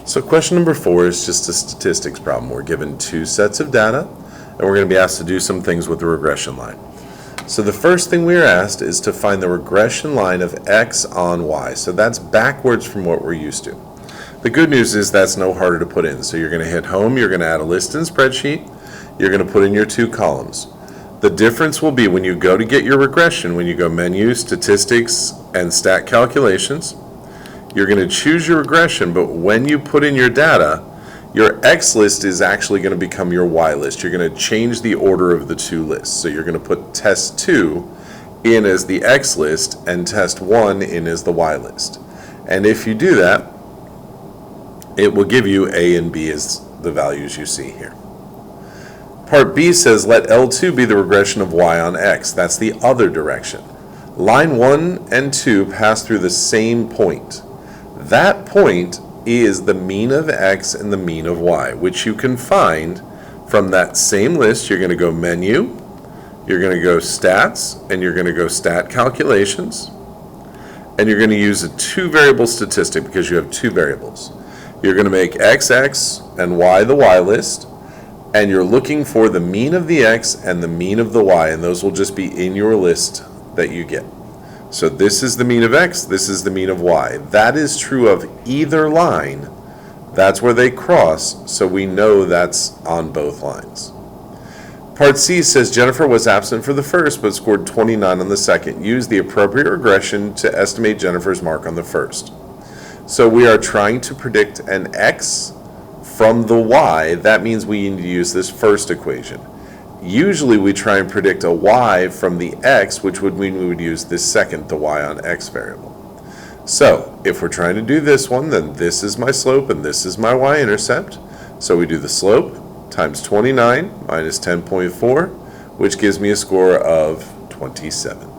So question number 4 is just a statistics problem. We're given two sets of data, and we're going to be asked to do some things with the regression line. So the first thing we are asked is to find the regression line of x on y. So that's backwards from what we're used to. The good news is that's no harder to put in. So you're going to hit home, you're going to add a list in spreadsheet, you're going to put in your two columns. The difference will be when you go to get your regression, when you go menu, statistics, and stat calculations, you're going to choose your regression, but when you put in your data, your X list is actually going to become your Y list. You're going to change the order of the two lists. So you're going to put test 2 in as the X list and test 1 in as the Y list. And if you do that, it will give you A and B as the values you see here. Part B says let L2 be the regression of Y on X. That's the other direction. Line 1 and 2 pass through the same point. That point is the mean of X and the mean of Y, which you can find from that same list. You're going to go menu, you're going to go stats, and you're going to go stat calculations, and you're going to use a two-variable statistic because you have two variables. You're going to make XX and Y the Y list, and you're looking for the mean of the X and the mean of the Y, and those will just be in your list that you get. So this is the mean of X, this is the mean of Y. That is true of either line. That's where they cross, so we know that's on both lines. Part C says Jennifer was absent for the first but scored 29 on the second. Use the appropriate regression to estimate Jennifer's mark on the first. So we are trying to predict an X from the Y. That means we need to use this first equation. Usually we try and predict a Y from the X, which would mean we would use this second, the Y on X variable. So if we're trying to do this one, then this is my slope and this is my y-intercept. So we do the slope times 29 minus 10.4, which gives me a score of 27.